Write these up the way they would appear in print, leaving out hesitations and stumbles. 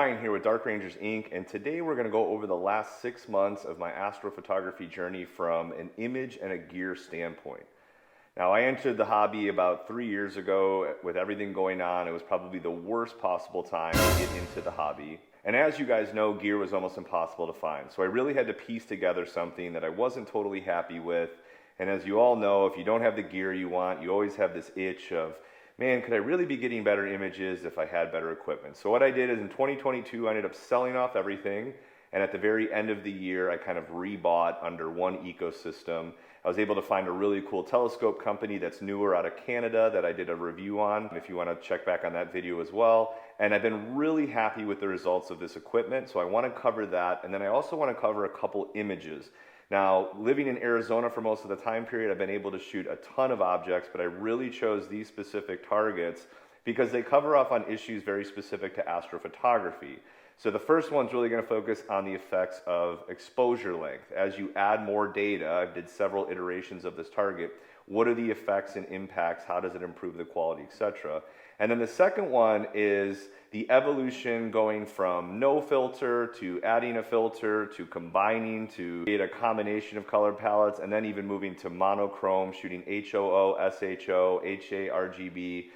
Ryan here with Dark Rangers Inc. and today we're going to go over the last 6 months of my astrophotography journey from an image and a gear standpoint. Now, I entered the hobby about 3 years ago with everything going on. It was probably the worst possible time to get into the hobby. And as you guys know, gear was almost impossible to find. So I really had to piece together something that I wasn't totally happy with. And as you all know, if you don't have the gear you want, you always have this itch of, man, could I really be getting better images if I had better equipment? So what I did is in 2022, I ended up selling off everything. And at the very end of the year, I kind of rebought under one ecosystem. I was able to find a really cool telescope company that's newer out of Canada that I did a review on, if you want to check back on that video as well. And I've been really happy with the results of this equipment, so I want to cover that. And then I also want to cover a couple images. Now, living in Arizona for most of the time period, I've been able to shoot a ton of objects, but I really chose these specific targets because they cover off on issues very specific to astrophotography. So the first one's really going to focus on the effects of exposure length. As you add more data, I did several iterations of this target. What are the effects and impacts? How does it improve the quality, etc.? And then the second one is the evolution going from no filter to adding a filter to combining to create a combination of color palettes, and then even moving to monochrome, shooting HOO, SHO, HA, RGB.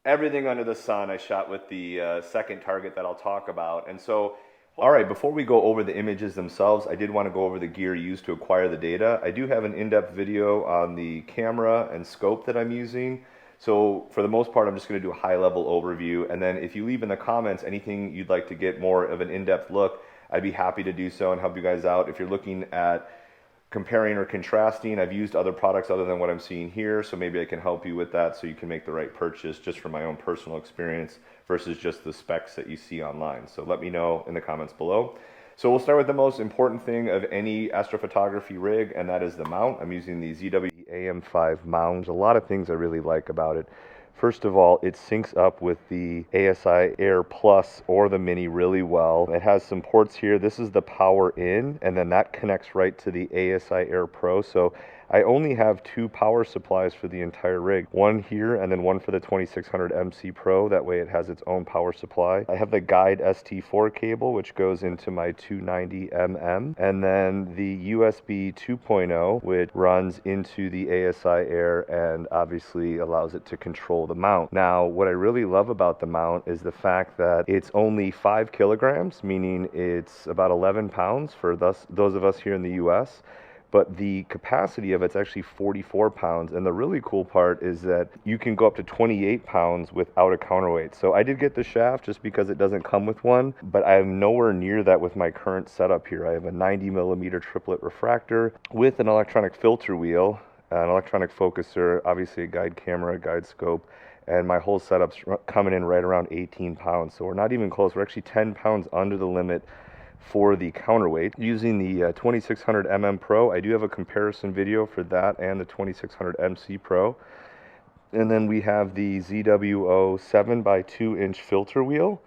Everything under the sun I shot with the second target that I'll talk about. And so, all right, before we go over the images themselves, I did want to go over the gear used to acquire the data. I do have an in-depth video on the camera and scope that I'm using. So for the most part, I'm just going to do a high-level overview. And then if you leave in the comments anything you'd like to get more of an in-depth look, I'd be happy to do so and help you guys out. If you're looking at comparing or contrasting, I've used other products other than what I'm seeing here, so maybe I can help you with that so you can make the right purchase just from my own personal experience versus just the specs that you see online. So let me know in the comments below. So we'll start with the most important thing of any astrophotography rig, and that is the mount. I'm using the ZW AM5 mount. There's a lot of things I really like about it. First of all, it syncs up with the ASI Air Plus or the Mini really well. It has some ports here. This is the power in, and then that connects right to the ASI Air Pro. So I only have 2 power supplies for the entire rig. One here and then one for the 2600 MC Pro. That way it has its own power supply. I have the Guide ST4 cable, which goes into my 290mm. And then the USB 2.0, which runs into the ASI Air and obviously allows it to control the mount. Now, what I really love about the mount is the fact that it's only 5 kilograms, meaning it's about 11 pounds for those of us here in the US. But the capacity of it's actually 44 pounds. And the really cool part is that you can go up to 28 pounds without a counterweight. So I did get the shaft just because it doesn't come with one, but I'm nowhere near that with my current setup here. I have a 90mm triplet refractor with an electronic filter wheel, an electronic focuser, obviously a guide camera, a guide scope, and my whole setup's coming in right around 18 pounds. So we're not even close. We're actually 10 pounds under the limit for the counterweight. Using the 2600mm Pro, I do have a comparison video for that and the 2600 MC Pro. And then we have the ZWO 7x2-inch filter wheel,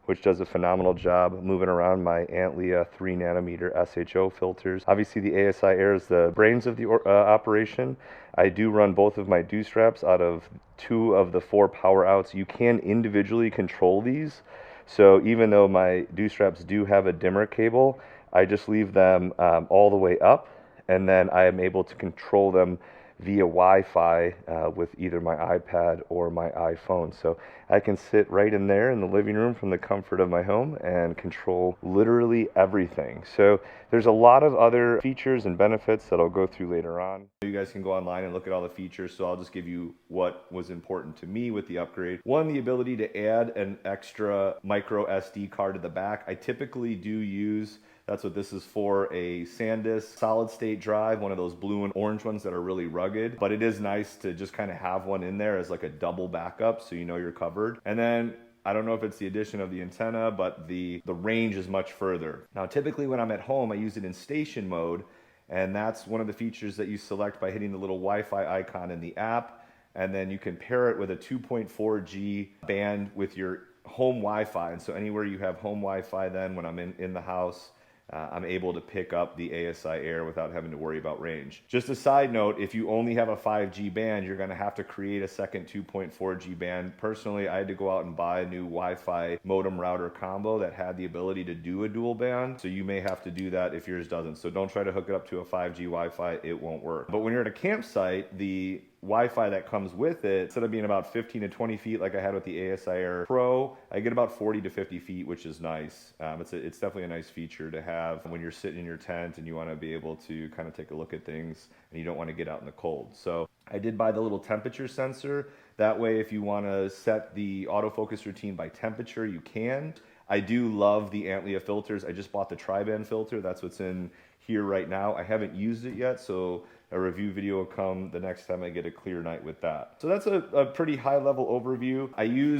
which does a phenomenal job moving around my Antlia 3nm SHO filters. Obviously the ASI Air is the brains of the operation. I do run both of my dew straps out of 2 of the 4 power outs. You can individually control these. So even though my dew straps do have a dimmer cable, I just leave them all the way up, and then I am able to control them via Wi-Fi with either my iPad or my iPhone. So I can sit right in there in the living room from the comfort of my home and control literally everything. So there's a lot of other features and benefits that I'll go through later on. You guys can go online and look at all the features, so I'll just give you what was important to me with the upgrade. One, the ability to add an extra micro SD card to the back. I typically do use, that's what this is for, a SanDisk solid state drive, one of those blue and orange ones that are really rugged, but it is nice to just kind of have one in there as like a double backup so you know you're covered. And then I don't know if it's the addition of the antenna, but the range is much further. Now, typically when I'm at home, I use it in station mode, and that's one of the features that you select by hitting the little Wi-Fi icon in the app, and then you can pair it with a 2.4G band with your home Wi-Fi. And so anywhere you have home Wi-Fi, then when I'm in the house, I'm able to pick up the ASI air without having to worry about range. Just a side note, if you only have a 5G band, you're gonna have to create a second 2.4G band. Personally, I had to go out and buy a new Wi-Fi modem router combo that had the ability to do a dual band, so you may have to do that if yours doesn't. So don't try to hook it up to a 5G Wi-Fi, it won't work. But when you're at a campsite, the Wi-Fi that comes with it, instead of being about 15 to 20 feet like I had with the ASI Air Pro, I get about 40 to 50 feet, which is nice. It's definitely a nice feature to have when you're sitting in your tent and you want to be able to kind of take a look at things and you don't want to get out in the cold. So I did buy the little temperature sensor. That way, if you want to set the autofocus routine by temperature, you can. I do love the Antlia filters. I just bought the tri-band filter. That's what's in here right now. I haven't used it yet, so a review video will come the next time I get a clear night with that. So that's a pretty high level overview.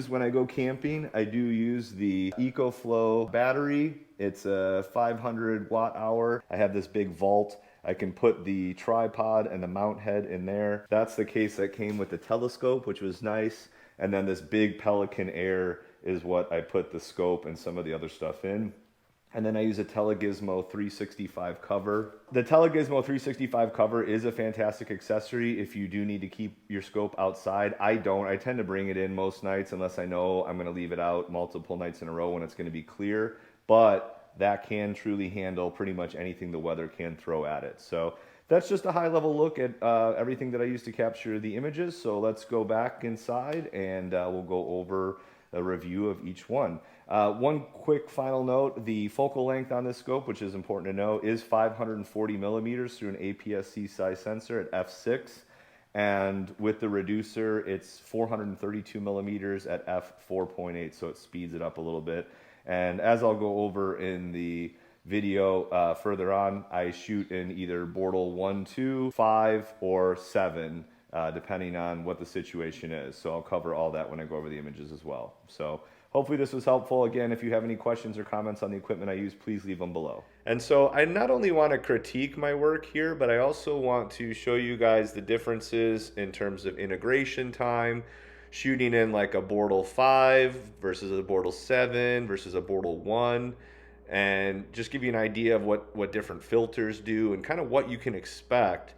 When I go camping, I do use the EcoFlow battery. It's a 500 watt hour. I have this big vault. I can put the tripod and the mount head in there. That's the case that came with the telescope, which was nice. And then this big Pelican Air is what I put the scope and some of the other stuff in. And then I use a Telegizmo 365 cover. The Telegizmo 365 cover is a fantastic accessory if you do need to keep your scope outside. I don't. I tend to bring it in most nights unless I know I'm going to leave it out multiple nights in a row when it's going to be clear. But that can truly handle pretty much anything the weather can throw at it. So that's just a high level look at everything that I use to capture the images. So let's go back inside and we'll go over a review of each one. One quick final note, the focal length on this scope, which is important to know, is 540 millimeters through an APS-C size sensor at f6. And with the reducer, it's 432 millimeters at f4.8, so it speeds it up a little bit. And as I'll go over in the video further on, I shoot in either Bortle 1, 2, 5, or 7, depending on what the situation is. So I'll cover all that when I go over the images as well. So hopefully this was helpful. Again, if you have any questions or comments on the equipment I use, please leave them below. And so I not only want to critique my work here, but I also want to show you guys the differences in terms of integration time, shooting in like a Bortle 5 versus a Bortle 7 versus a Bortle 1, and just give you an idea of what different filters do and kind of what you can expect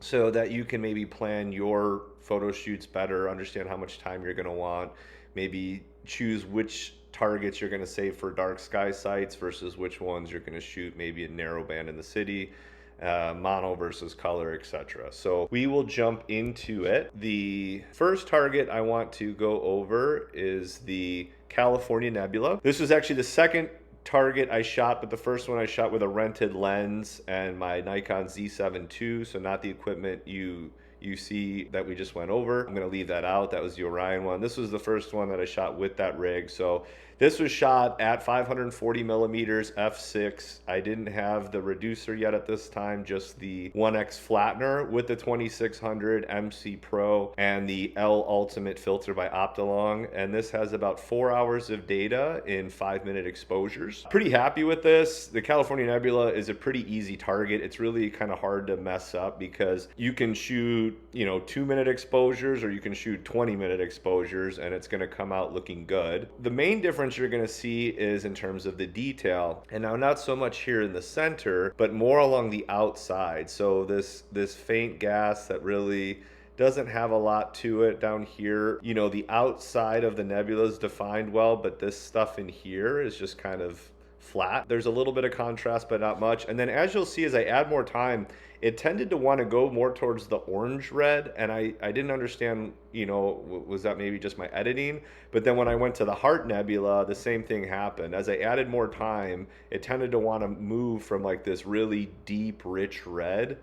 so that you can maybe plan your photo shoots better, understand how much time you're going to want, maybe choose which targets you're going to save for dark sky sites versus which ones you're going to shoot maybe a narrow band in the city, mono versus color, etc. So we will jump into it. The first target I want to go over is the California Nebula. This was actually the second target I shot, but the first one I shot with a rented lens and my Nikon Z7 II, so not the equipment you see that we just went over. I'm going to leave that out. That was the Orion one. This was the first one that I shot with that rig. So this was shot at 540 millimeters f6. I didn't have the reducer yet at this time, just the 1x flattener with the 2600 MC Pro and the L Ultimate filter by Optolong. And this has about 4 hours of data in 5-minute exposures. Pretty happy with this. The California Nebula is a pretty easy target. It's really kind of hard to mess up because you can shoot 2-minute exposures or you can shoot 20-minute exposures and it's going to come out looking good. The main difference you're going to see is in terms of the detail, and now not so much here in the center but more along the outside. So this faint gas that really doesn't have a lot to it down here, the outside of the nebula is defined well, but this stuff in here is just kind of flat. There's a little bit of contrast but not much. And then as you'll see, as I add more time, it tended to want to go more towards the orange red, and I didn't understand, was that maybe just my editing? But then when I went to the Heart Nebula, the same thing happened. As I added more time, it tended to want to move from like this really deep, rich red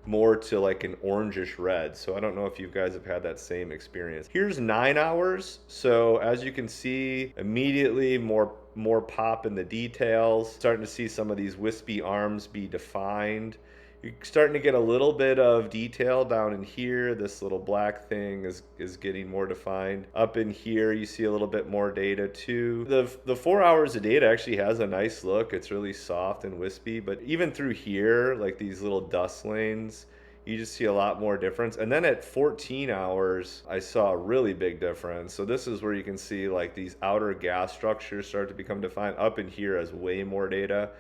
more to like an orangish red. So I don't know if you guys have had that same experience. Here's 9 hours. So as you can see, immediately more pop in the details, starting to see some of these wispy arms be defined. You're starting to get a little bit of detail down in here. This little black thing is getting more defined. Up in here, you see a little bit more data too. The 4 hours of data actually has a nice look. It's really soft and wispy, but even through here, like these little dust lanes, you just see a lot more difference. And then at 14 hours, I saw a really big difference. So this is where you can see like these outer gas structures start to become defined. Up in here has way more data.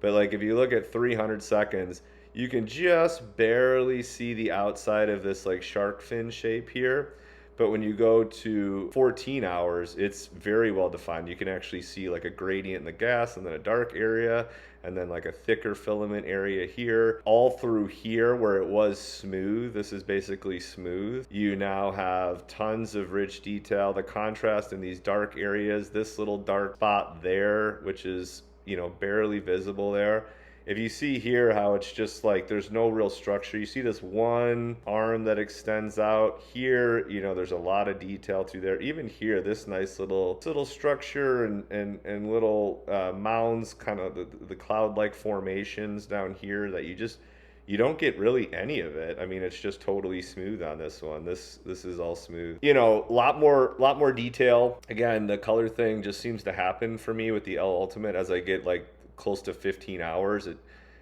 But like if you look at 300 seconds, you can just barely see the outside of this like shark fin shape here. But when you go to 14 hours, it's very well defined. You can actually see like a gradient in the gas and then a dark area and then like a thicker filament area here. All through here where it was smooth, this is basically smooth. You now have tons of rich detail. The contrast in these dark areas, this little dark spot there, which is, you know, barely visible there. If you see here how it's just like there's no real structure, you see this one arm that extends out here, you know, there's a lot of detail to there. Even here, this nice little structure and little mounds, kind of the cloud-like formations down here that you don't get really any of it. I mean, it's just totally smooth on this one. This is all smooth. You know, a lot more detail. Again, the color thing just seems to happen for me with the L Ultimate as I get like close to 15 hours.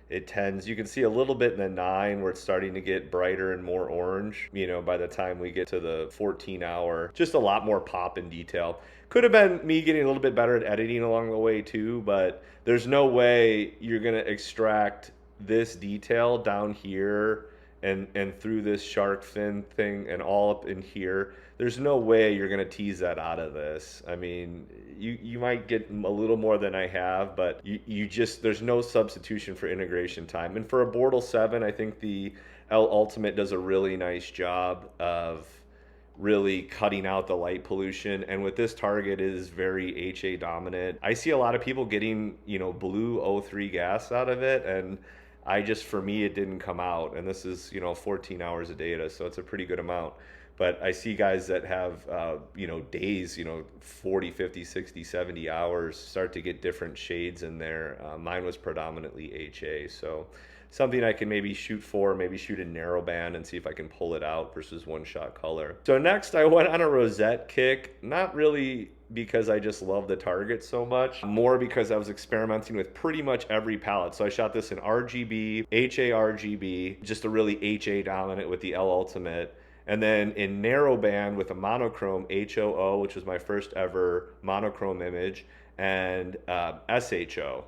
It tends, you can see a little bit in the 9 where it's starting to get brighter and more orange. You know, by the time we get to the 14 hour, just a lot more pop and detail. Could have been me getting a little bit better at editing along the way too, but there's no way you're gonna extract this detail down here and through this shark fin thing and all up in here. There's no way you're gonna tease that out of this. I mean, you might get a little more than I have, but you just, there's no substitution for integration time. And for a Bortle 7, I think the L Ultimate does a really nice job of really cutting out the light pollution. And with this target, it is very HA dominant. I see a lot of people getting, you know, blue O3 gas out of it, and for me, it didn't come out. And this is, you know, 14 hours of data, so it's a pretty good amount. But I see guys that have, you know, days, you know, 40, 50, 60, 70 hours start to get different shades in there. Mine was predominantly HA. So something I can maybe shoot for, maybe shoot in narrowband and see if I can pull it out versus one-shot color. So next I went on a rosette kick, not really because I just love the target so much, more because I was experimenting with pretty much every palette. So I shot this in RGB, HA RGB, just a really HA dominant with the L Ultimate. And then in narrowband with a monochrome HOO, which was my first ever monochrome image, and SHO.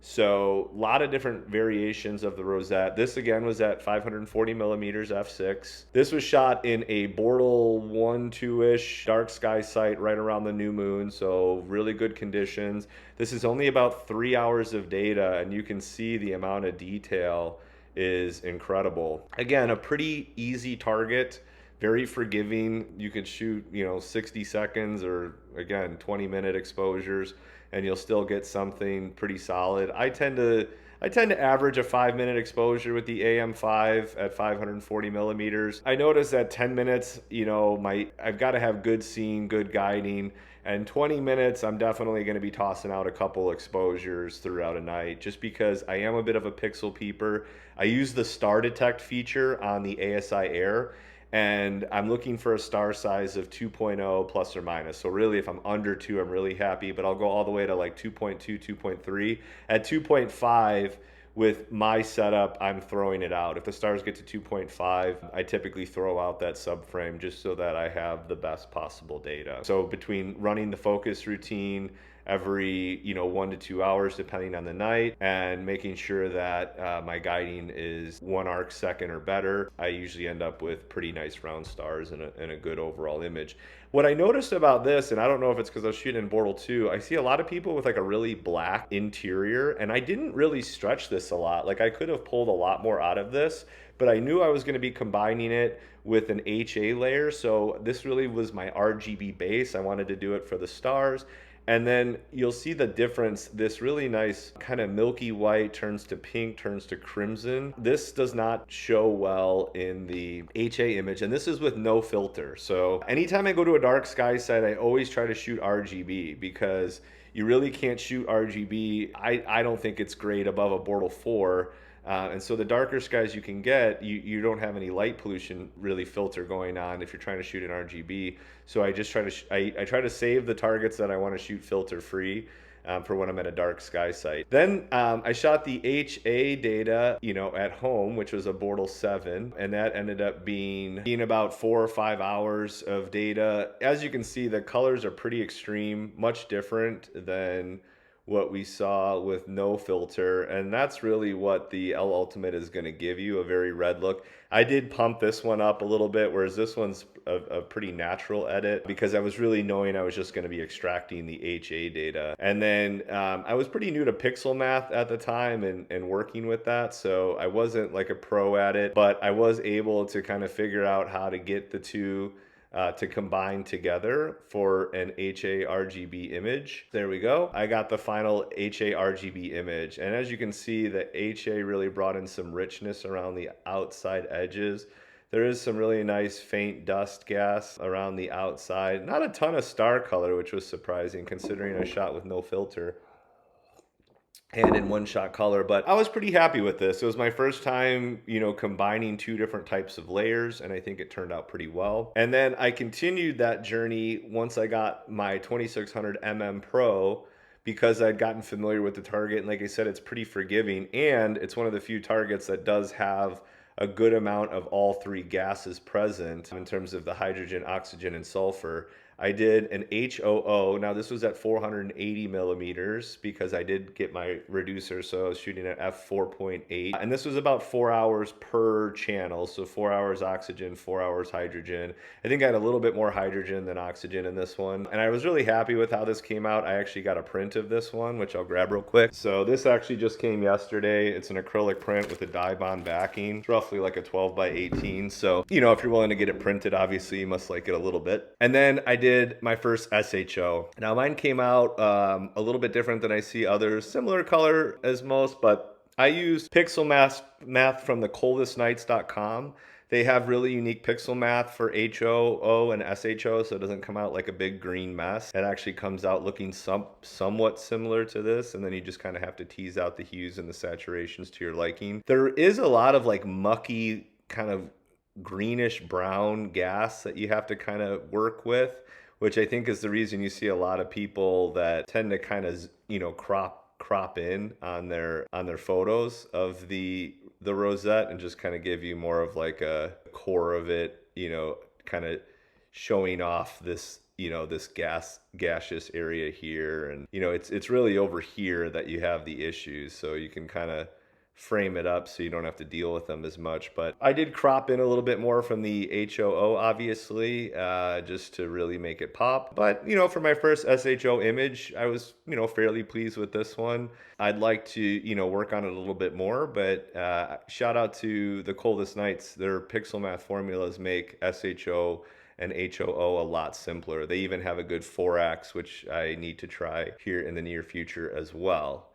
So a lot of different variations of the rosette. This again was at 540 millimeters f6. This was shot in a Bortle 1-2-ish dark sky site right around the new moon, so really good conditions. This is only about 3 hours of data, and you can see the amount of detail is incredible. Again, a pretty easy target, very forgiving. You can shoot, you know, 60 seconds or again 20-minute exposures and you'll still get something pretty solid. I tend to average a 5-minute exposure with the AM5 at 540 millimeters. I notice that 10 minutes, you know, I've got to have good seeing, good guiding, and 20 minutes I'm definitely going to be tossing out a couple exposures throughout a night just because I am a bit of a pixel peeper. I use the star detect feature on the ASI Air, and I'm looking for a star size of 2.0 plus or minus. So really, if I'm under 2, I'm really happy, but I'll go all the way to like 2.2, 2.3. At 2.5, with my setup, I'm throwing it out. If the stars get to 2.5, I typically throw out that subframe just so that I have the best possible data. So between running the focus routine every 1 to 2 hours depending on the night and making sure that my guiding is 1 arc second or better, I usually end up with pretty nice round stars and a good overall image. What I noticed about this, and I don't know if it's because I was shooting in Bortle 2, I see a lot of people with like a really black interior, and I didn't really stretch this a lot. Like I could have pulled a lot more out of this, but I knew I was going to be combining it with an HA layer, so this really was my RGB base. I wanted to do it for the stars. And then you'll see the difference. This really nice kind of milky white turns to pink, turns to crimson. This does not show well in the HA image, and this is with no filter. So anytime I go to a dark sky site, I always try to shoot RGB because you really can't shoot RGB. I don't think it's great above a Bortle 4. And so the darker skies you can get, you don't have any light pollution really filter going on if you're trying to shoot in RGB. So I just try to I try to save the targets that I want to shoot filter free for when I'm at a dark sky site. Then I shot the HA data, at home, which was a Bortle 7, and that ended up being about 4 or 5 hours of data. As you can see, the colors are pretty extreme, much different than what we saw with no filter, and that's really what the L Ultimate is going to give you, a very red look. I did pump this one up a little bit, whereas this one's a pretty natural edit, because I was really knowing I was just going to be extracting the HA data. And then I was pretty new to pixel math at the time and working with that, so I wasn't like a pro at it, but I was able to kind of figure out how to get the two to combine together for an HA RGB image. There we go. I got the final HA RGB image, and as you can see, the HA really brought in some richness around the outside edges. There is some really nice faint dust gas around the outside. Not a ton of star color, which was surprising considering I shot with no filter and in one-shot color, but I was pretty happy with this. It was my first time, you know, combining two different types of layers, and I think it turned out pretty well. And then I continued that journey once I got my 2600 mm Pro, because I'd gotten familiar with the target, and like I said, it's pretty forgiving, and it's one of the few targets that does have a good amount of all three gases present in terms of the hydrogen, oxygen, and sulfur. I did an HOO. Now this was at 480 millimeters because I did get my reducer, so I was shooting at f4.8. And this was about 4 hours per channel, so 4 hours oxygen, 4 hours hydrogen. I think I had a little bit more hydrogen than oxygen in this one. And I was really happy with how this came out. I actually got a print of this one, which I'll grab real quick. So this actually just came yesterday. It's an acrylic print with a dye bond backing. It's roughly like a 12 by 18. So, you know, if you're willing to get it printed, obviously you must like it a little bit. And then I did my first SHO. Now mine came out a little bit different than I see others. Similar color as most, but I used pixel math from the coldestnights.com. They have really unique pixel math for HOO and SHO, so it doesn't come out like a big green mess. It actually comes out looking somewhat similar to this, and then you just kind of have to tease out the hues and the saturations to your liking. There is a lot of like mucky kind of greenish brown gas that you have to kind of work with, which I think is the reason you see a lot of people that tend to kind of, you know, crop in on their photos of the rosette and just kind of give you more of like a core of it, you know, kind of showing off this, you know, this gaseous area here. And, you know, it's really over here that you have the issues, so you can kind of frame it up so you don't have to deal with them as much. But I did crop in a little bit more from the HOO, obviously, just to really make it pop. But, you know, for my first SHO image, I was, you know, fairly pleased with this one. I'd like to, you know, work on it a little bit more, but shout out to the Coldest Nights. Their pixel math formulas make SHO and HOO a lot simpler. They even have a good 4x, which I need to try here in the near future as well.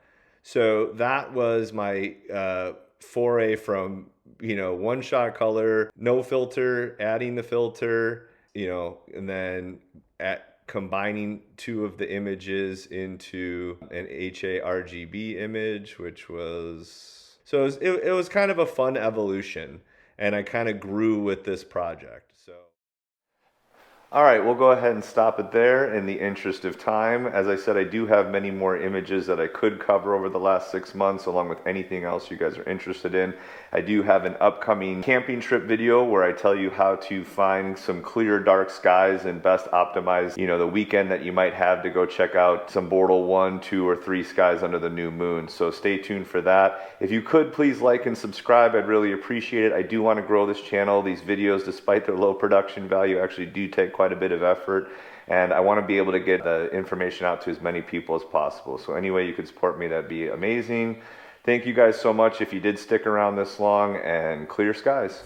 So that was my foray from, you know, one-shot color, no filter, adding the filter, you know, and then combining two of the images into an HA RGB image, which was, so it was kind of a fun evolution, and I kind of grew with this project. So. All right, we'll go ahead and stop it there in the interest of time. As I said, I do have many more images that I could cover over the last 6 months, along with anything else you guys are interested in. I do have an upcoming camping trip video where I tell you how to find some clear, dark skies and best optimize, you know, the weekend that you might have to go check out some Bortle 1, 2, or 3 skies under the new moon. So stay tuned for that. If you could, please like and subscribe. I'd really appreciate it. I do want to grow this channel. These videos, despite their low production value, actually do take quite a bit of effort, and I want to be able to get the information out to as many people as possible. So any way you could support me, that'd be amazing. Thank you guys so much if you did stick around this long, and clear skies.